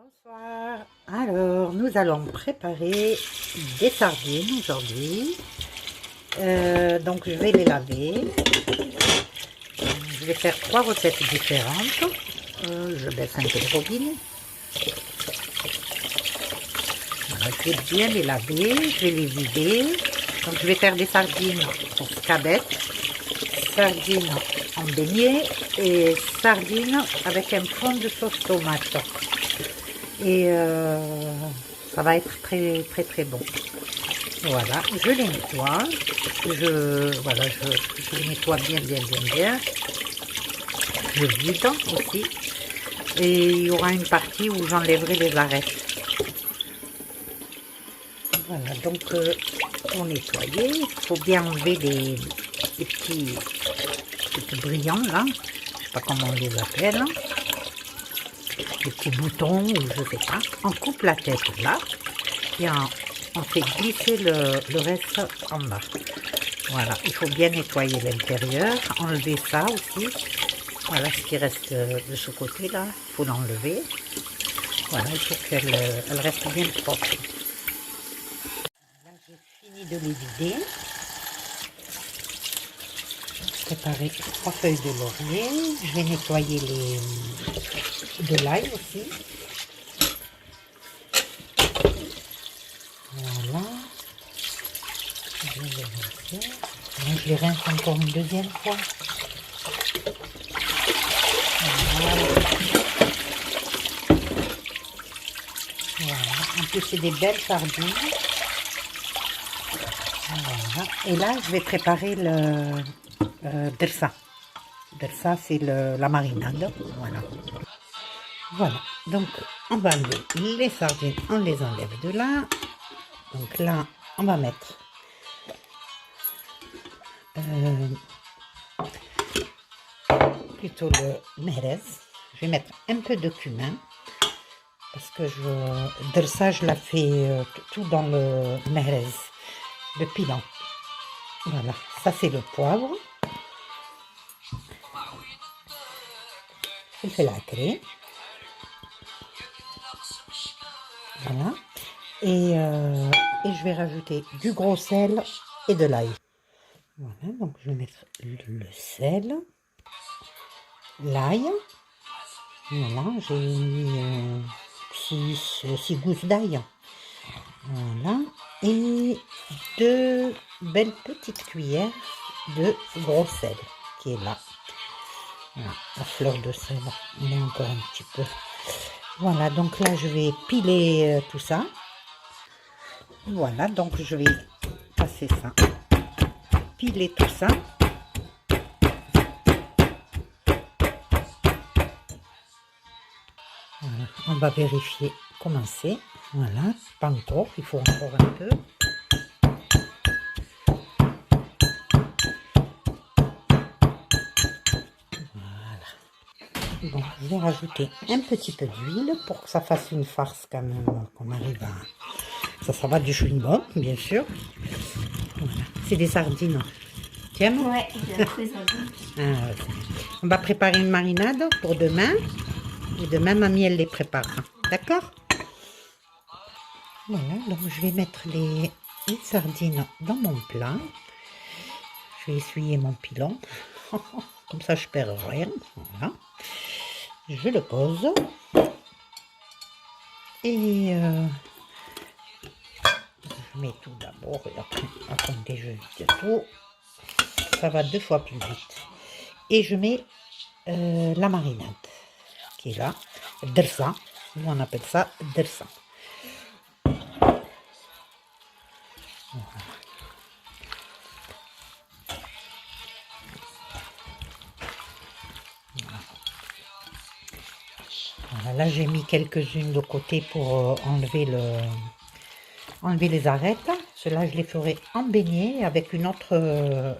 Bonsoir. Alors, nous allons préparer des sardines aujourd'hui. Donc, je vais les laver. Je vais faire 3 recettes différentes. Je baisse un peu le robinet. Voilà, je vais bien les laver. Je vais les vider. Donc, je vais faire des sardines en scabettes, sardines en beignets et sardines avec un fond de sauce tomate. Et ça va être très très très bon. Voilà, je les nettoie. Je les nettoie bien. Je vide aussi. Et il y aura une partie où j'enlèverai les arêtes. Voilà, donc pour nettoyer, il faut bien enlever les petits brillants là. Je ne sais pas comment on les appelle. Des petits boutons ou je sais pas. On coupe la tête là et on fait glisser le reste en bas. Voilà, il faut bien nettoyer l'intérieur, enlever ça aussi. Voilà ce qui reste de ce côté là, il faut l'enlever. Voilà, il faut qu'elle reste bien propre. Là j'ai fini de les vider. J'ai préparé 3 feuilles de laurier. Je vais nettoyer de l'ail aussi. Voilà. Je les rince encore une deuxième fois. Voilà. En plus, c'est des belles sardines. Voilà. Et là, je vais préparer le dersa. Dersa, c'est la marinade. Voilà. Voilà. Donc, on va enlever les sardines. On les enlève de là. Donc là, on va mettre plutôt le merez. Je vais mettre un peu de cumin parce que de ça je la fais tout dans le merez, le pilon. Voilà, ça c'est le poivre. Je fais la crème. Voilà. Et je vais rajouter du gros sel et de l'ail. Voilà, donc je vais mettre le sel, l'ail. Voilà, j'ai mis 6 gousses d'ail. Voilà, et 2 belles petites cuillères de gros sel qui est là. Voilà, la fleur de sel, on est encore un petit peu. Voilà, donc là je vais piler tout ça. Voilà, donc je vais passer ça, piler tout ça. Voilà, on va vérifier comment c'est. Voilà, pas encore, il faut encore un peu. Voilà. Bon, je vais rajouter un petit peu d'huile pour que ça fasse une farce quand même, qu'on arrive à... Ça va du chewing-gum, bien sûr. Voilà. C'est des sardines. Tu aimes? Ouais, j'ai très envie. On va préparer une marinade pour demain. Et demain, mamie, elle les préparera. D'accord? Voilà, donc je vais mettre les sardines dans mon plat. Je vais essuyer mon pilon. Comme ça, je ne perds rien. Voilà. Je le pose. Et je mets tout d'abord. Et après, attendez, je vide tout. Ça va 2 fois plus vite. Et je mets la marinade qui est là. Dersa. Nous, on appelle ça dersa. Voilà, là j'ai mis quelques-unes de côté pour enlever les arêtes. Ceux-là je les ferai en beignet avec une autre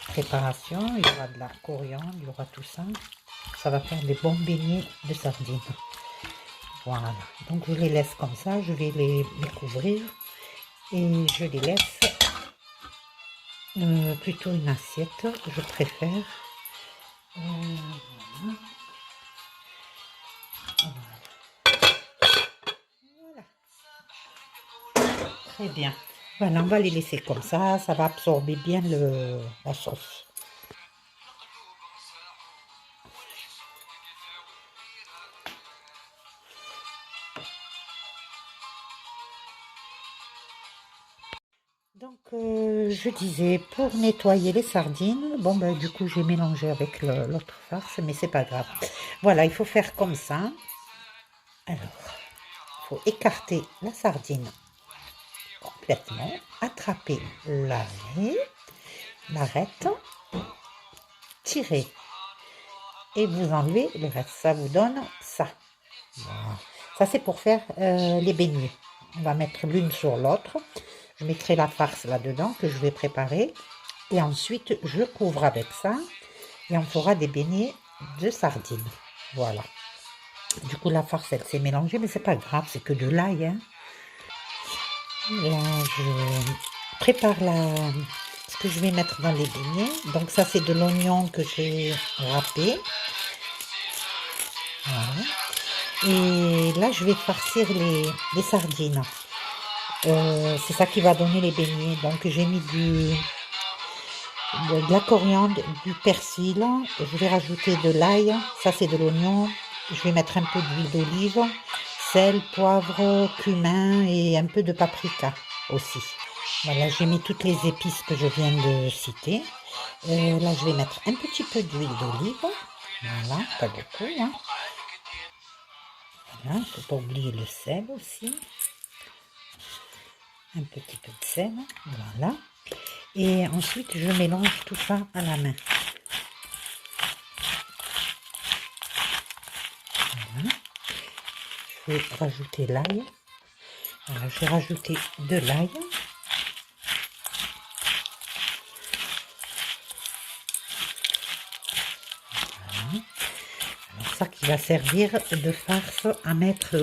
préparation. Il y aura de la coriandre, il y aura tout ça. Ça va faire des bons beignets de sardines. Voilà, donc je les laisse comme ça, je vais les couvrir et je les laisse plutôt une assiette, je préfère. Voilà. Très bien. Voilà, on va les laisser comme ça va absorber bien la sauce. Donc, je disais, pour nettoyer les sardines, bon, ben, du coup, j'ai mélangé avec l'autre farce, mais c'est pas grave. Voilà, il faut faire comme ça. Alors, il faut écarter la sardine complètement, attraper l'arête, tirer et vous enlevez le reste. Ça vous donne ça. Voilà. Ça, c'est pour faire les beignets. On va mettre l'une sur l'autre. Je mettrai la farce là-dedans que je vais préparer. Et ensuite, je couvre avec ça. Et on fera des beignets de sardines. Voilà. Du coup, la farce, elle s'est mélangée, mais c'est pas grave, c'est que de l'ail. Hein. Là, je prépare ce que je vais mettre dans les beignets. Donc ça, c'est de l'oignon que j'ai râpé. Voilà. Et là, je vais farcir les sardines. C'est ça qui va donner les beignets. Donc j'ai mis de la coriandre, du persil. Je vais rajouter de l'ail. Ça, c'est de l'oignon. Je vais mettre un peu d'huile d'olive, sel, poivre, cumin et un peu de paprika aussi. Voilà, j'ai mis toutes les épices que je viens de citer. Là, je vais mettre un petit peu d'huile d'olive. Voilà, pas beaucoup. Hein. Voilà, il ne faut pas oublier le sel aussi. Un petit peu de sel. Voilà. Et ensuite, je mélange tout ça à la main. Voilà. Je vais rajouter l'ail. Voilà, je vais rajouter de l'ail. Voilà. Alors ça qui va servir de farce à mettre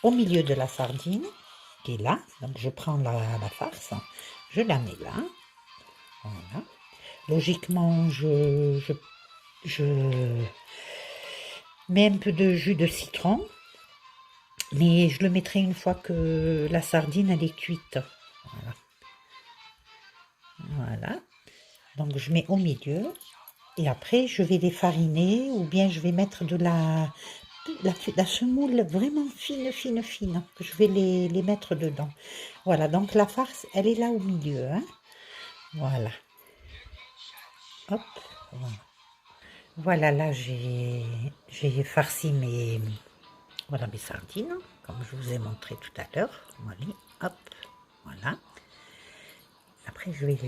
au milieu de la sardine, qui est là. Donc je prends la farce, je la mets là. Voilà. Logiquement, je mets un peu de jus de citron. Mais je le mettrai une fois que la sardine elle est cuite. Voilà. Voilà. Donc je mets au milieu. Et après je vais les fariner ou bien je vais mettre de la semoule vraiment fine, fine, fine. Que je vais les mettre dedans. Voilà. Donc la farce elle est là au milieu. Hein. Voilà. Hop. Voilà. Voilà, là j'ai farci voilà, mes sardines, comme je vous ai montré tout à l'heure. Voilà, hop, voilà. Après, je vais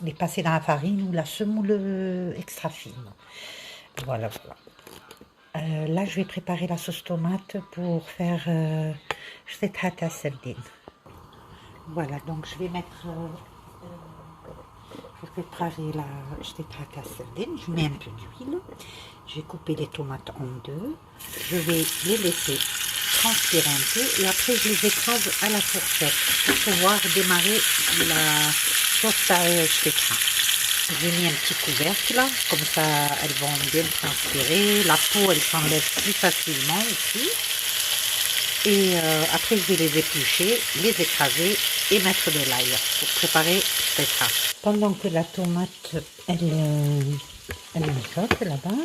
les passer dans la farine ou la semoule extra fine. Voilà, voilà. Là, je vais préparer la sauce tomate pour faire shtethata sardine. Voilà, donc je vais mettre... pour préparer la shtethata sardine, je mets un peu d'huile. J'ai coupé les tomates en deux. Je vais les laisser transpirer un peu et après je les écrase à la fourchette pour pouvoir démarrer la sauce à shteka. J'ai mis un petit couvercle là, comme ça elles vont bien transpirer. La peau elle s'enlève plus facilement aussi. Et après je vais les éplucher, les écraser et mettre de l'ail pour préparer shteka. Pendant que la tomate elle mijote là-bas,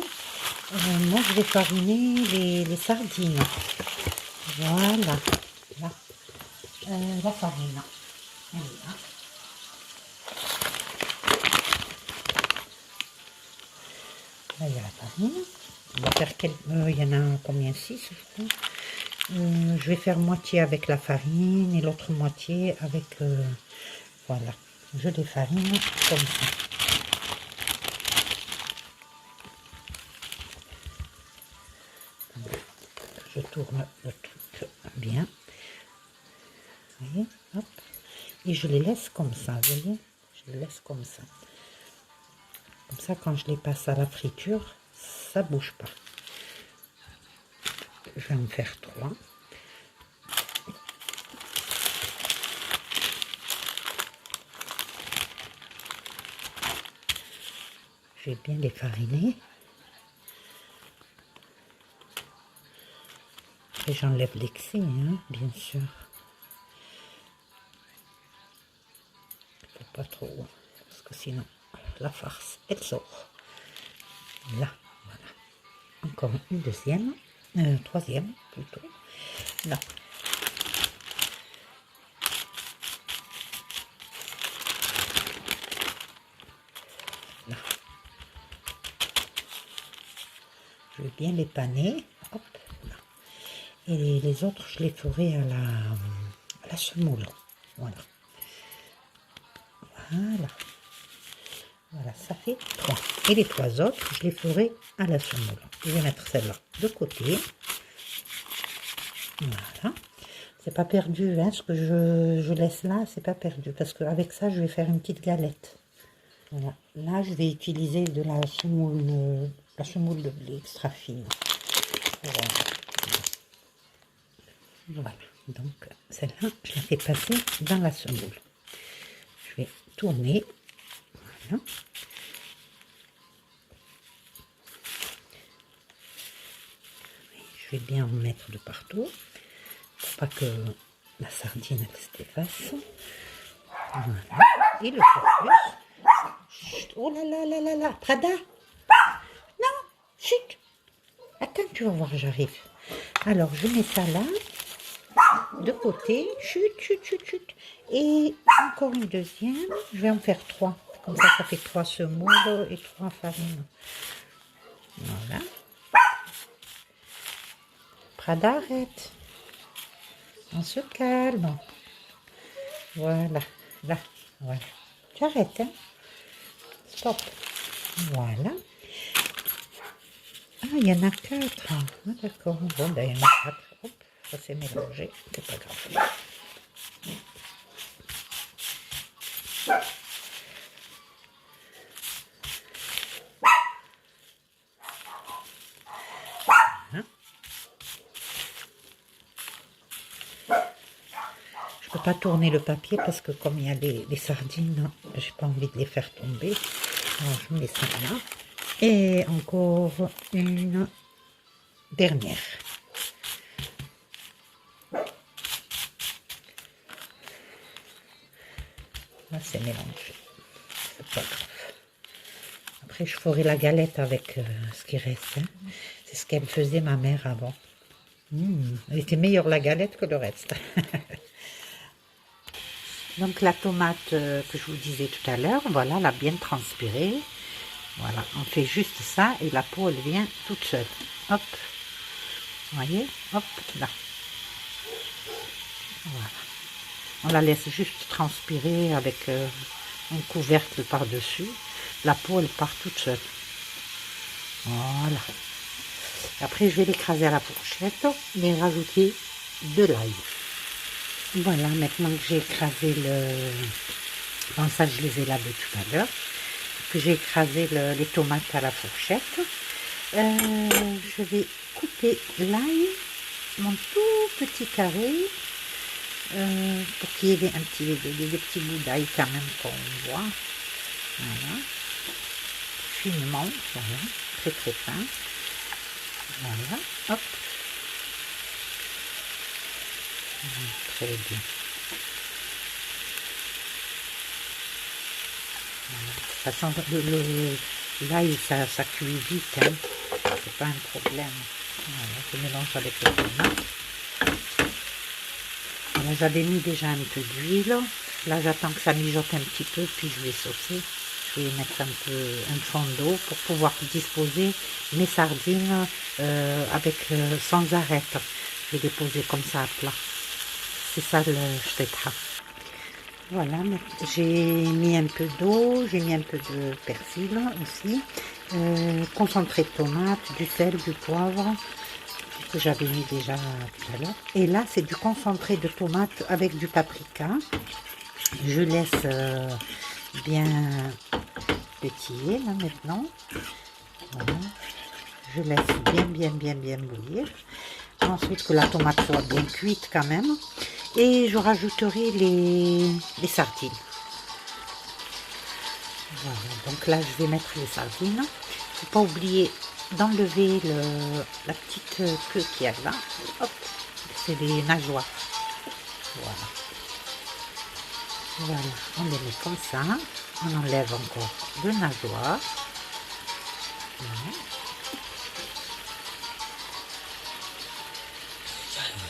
moi je vais fariner les sardines. Voilà, là, la farine. Elle est là. Là, il y a la farine. On va faire il y en a combien? 6, je crois. Je vais faire moitié avec la farine et l'autre moitié avec... voilà, je les farine comme ça. Je tourne le truc bien. Vous voyez, hop. Et je les laisse comme ça, vous voyez. Je les laisse comme ça. Comme ça, quand je les passe à la friture, ça bouge pas. Je vais en faire 3. Je vais bien les fariner. Après, j'enlève l'excès, hein, bien sûr. Faut pas trop, parce que sinon, la farce, elle sort. Là, voilà. Encore une deuxième, troisième plutôt. Là. Là. Je vais bien les paner. Hop, là. Et les autres, je les ferai à la semoule. Voilà. Voilà. Voilà, ça fait 3. Et les 3 autres, je les ferai à la semoule. Je vais mettre celle-là de côté. Voilà. C'est pas perdu, hein, ce que je laisse là, c'est pas perdu. Parce qu'avec ça, je vais faire une petite galette. Voilà. Là, je vais utiliser de la semoule de blé extra fine. Voilà. Voilà. Donc, celle-là, je la fais passer dans la semoule. Je vais tourner. Voilà. Je vais bien en mettre de partout pour pas que la sardine elle se défasse. Voilà. Et le surplus. Chut. Oh là là là là là, Prada. Non, chut. Attends, tu vas voir, j'arrive. Alors, je mets ça là, de côté. Chut, chut, chut, chut. Et encore une deuxième. Je vais en faire 3. Comme ça fait 3 semoules et 3 farines. Voilà. Prada, arrête. On se calme. Voilà. Là. Voilà. J'arrête, hein. Stop. Voilà. Ah, il y en a 4. Ah, d'accord. Bon, ben, il y en a 4. Hop, ça s'est mélangé. C'est pas grave. Hein? Je peux pas tourner le papier parce que comme il y a les sardines, j'ai pas envie de les faire tomber. Alors, je mets ça là. Et encore une dernière. Là, c'est mélangé. C'est pas grave. Après, je ferai la galette avec ce qui reste. Hein. C'est ce qu'elle faisait ma mère avant. Elle était meilleure la galette que le reste. Donc la tomate que je vous disais tout à l'heure, voilà, elle a bien transpiré. Voilà, on fait juste ça et la peau, elle vient toute seule. Hop, vous voyez, hop, là. Voilà. On la laisse juste transpirer avec un couvercle par-dessus. La peau, elle part toute seule. Voilà. Après, je vais l'écraser à la fourchette et rajouter de l'ail. Voilà, maintenant que j'ai écrasé bon, ça, je les ai lavés tout à l'heure. Que j'ai écrasé les tomates à la fourchette. Je vais couper l'ail, mon tout petit carré, pour qu'il y ait des petits bouts d'ail quand même qu'on voit. Voilà. Finement, voilà. Très très fin. Voilà. Hop. Très bien. Voilà. Ça sent l'ail, ça cuit vite, hein. C'est pas un problème. Voilà, je mélange avec le tomate. Voilà, j'avais mis déjà un peu d'huile. Là, j'attends que ça mijote un petit peu, puis je vais saucer. Je vais mettre un fond d'eau pour pouvoir disposer mes sardines sans arête. Je vais les poser comme ça à plat. C'est ça le shtetha. Voilà, j'ai mis un peu d'eau, j'ai mis un peu de persil aussi, concentré de tomate, du sel, du poivre, que j'avais mis déjà tout à l'heure. Et là, c'est du concentré de tomate avec du paprika. Je laisse bien pétiller là maintenant. Voilà. Je laisse bien bouillir. Ensuite, que la tomate soit bien cuite quand même. Et je rajouterai les sardines. Voilà, donc là je vais mettre les sardines. Il ne faut pas oublier d'enlever la petite queue qu'il y a là. Hop, c'est des nageoires. Voilà. Voilà, on les met comme ça. On enlève encore deux nageoires.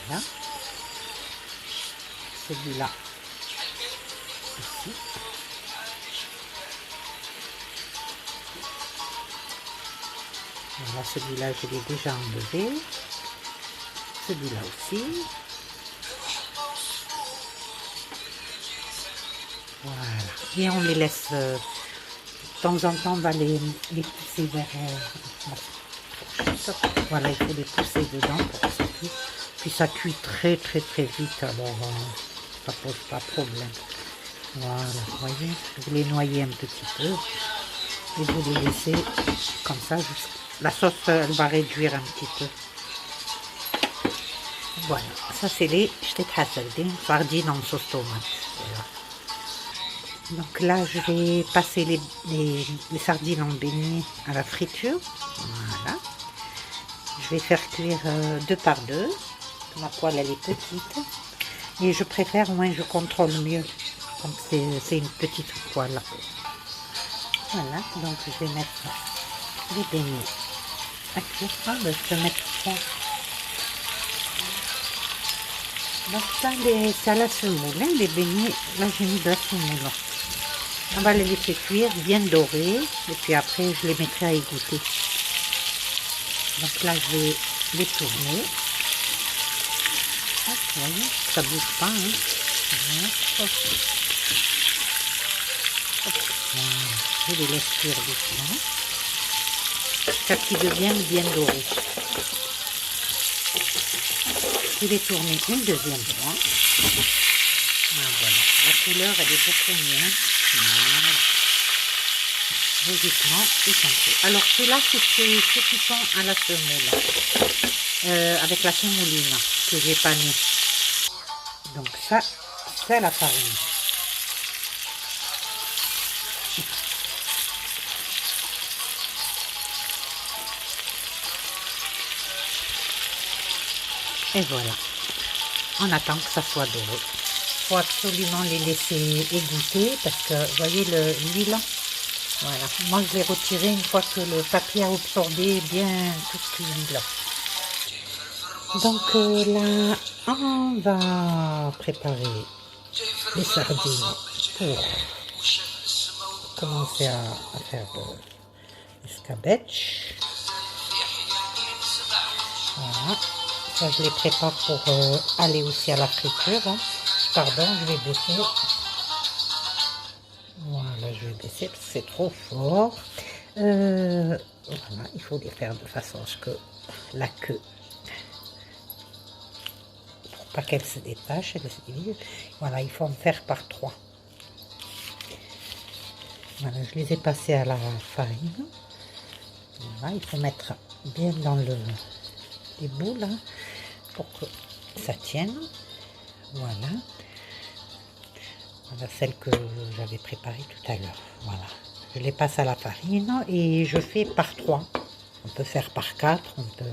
Voilà. Celui-là. Ici. Voilà, celui-là, je l'ai déjà enlevé. Celui-là aussi. Voilà. Et on les laisse, de temps en temps, on va les pousser vers la fourchette. Voilà, il faut les pousser dedans pour que ça cuise. Puis ça cuit très vite, alors ça pose pas de problème. Voilà, vous voyez, vous les noyez un petit peu et vous les laissez comme ça. La sauce, elle va réduire un petit peu. Voilà, ça c'est les sardines en sauce tomate. Voilà. Donc là, je vais passer les sardines en beignet à la friture. Voilà. Je vais faire cuire 2 par 2. Ma poêle, elle est petite. Et je préfère, moins je contrôle mieux. Comme c'est une petite poêle. Voilà, donc je vais mettre les beignets à cuire. Je peux mettre 3. Donc ça, c'est à la semoule, hein, les beignets. Là, j'ai mis de la semoule. On va les laisser cuire, bien dorés. Et puis après, je les mettrai à égoutter. Donc là, je vais les tourner. Hop, vous voyez, ça bouge pas. Hein. Voilà. Hop. Hop. Voilà. Je les laisse cuire doucement. Jusqu'à ce qu'ils deviennent bien dorés. Je vais les tourner une deuxième fois. Voilà. La couleur, elle est beaucoup mieux. Voilà. Logiquement, ils sont faits. Alors, ceux-là, c'est ceux qui sont à la semoule. Avec la semouline que j'ai panée. Donc ça, c'est la farine. Et voilà. On attend que ça soit doré. Il faut absolument les laisser égoutter parce que, vous voyez l'huile. Voilà. Moi, je vais retirer une fois que le papier a absorbé bien toute l'huile. Donc là, on va préparer les sardines pour commencer à faire de l'escabetch. Voilà. Ça, je les prépare pour aller aussi à la friture. Hein. Pardon, je vais baisser. Voilà, je vais baisser parce que c'est trop fort. Voilà, il faut les faire de façon à ce que la queue, pour pas qu'elle se détache, elle se divise. Voilà, il faut en faire par 3. Voilà, je les ai passés à la farine. Voilà, il faut mettre bien dans les boules hein, pour que ça tienne. Voilà. Voilà celle que j'avais préparée tout à l'heure. Voilà. Je les passe à la farine et je fais par 3. On peut faire par 4. On peut...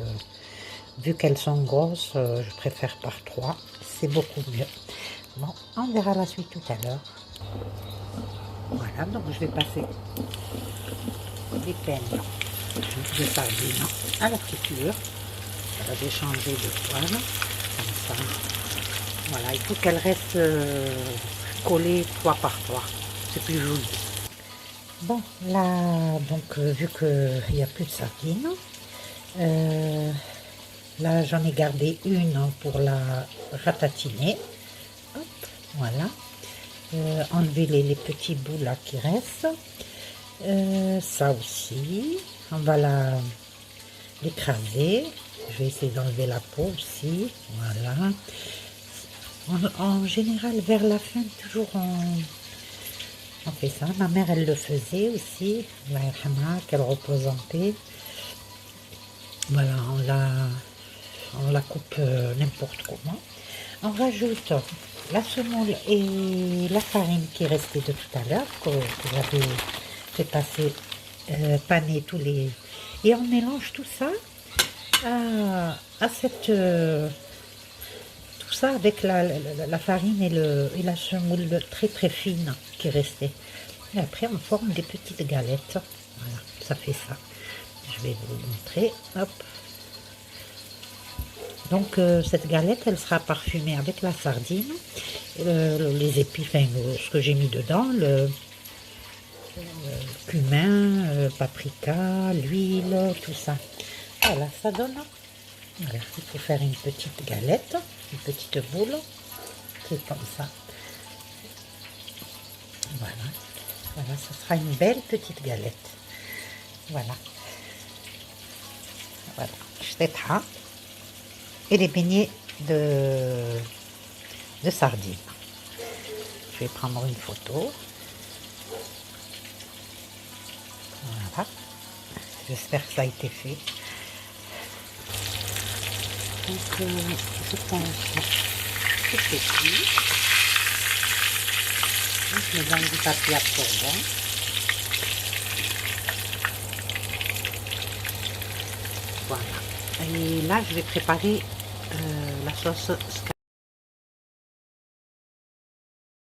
Vu qu'elles sont grosses, je préfère par 3. C'est beaucoup mieux. Bon, on verra la suite tout à l'heure. Voilà, donc je vais passer les peines de sardines à la friture. Voilà, j'ai changé de poêle. Comme ça. Voilà, il faut qu'elles restent collées 3 par 3. C'est plus joli. Bon, là, donc, vu qu'il n'y a plus de sardines, là, j'en ai gardé une pour la ratatiner. Hop, voilà. Enlever les petits bouts là qui restent. Ça aussi. On va l'écraser. Je vais essayer d'enlever la peau aussi. Voilà. En général, vers la fin, toujours on fait ça. Ma mère, elle le faisait aussi. Qu'elle repose en paix. Voilà, on la coupe n'importe comment. On rajoute la semoule et la farine qui restait de tout à l'heure, que j'avais fait passer, paner tous les... Et on mélange tout ça à cette tout ça avec la farine et la semoule très très fine qui restait. Et après, on forme des petites galettes. Voilà, ça fait ça. Je vais vous le montrer. Hop. Donc, cette galette, elle sera parfumée avec la sardine, les épices, enfin, ce que j'ai mis dedans, le cumin, paprika, l'huile, tout ça. Voilà, ça donne. Voilà, il faut faire une petite galette, une petite boule, c'est comme ça. Voilà, voilà, ça sera une belle petite galette. Voilà, voilà, شطيطها et les beignets de sardines. Je vais prendre une photo. Voilà, j'espère que ça a été fait. Donc, je prends tout ceci. Je mets dans du papier absorbant. Voilà. Et là, je vais préparer la sauce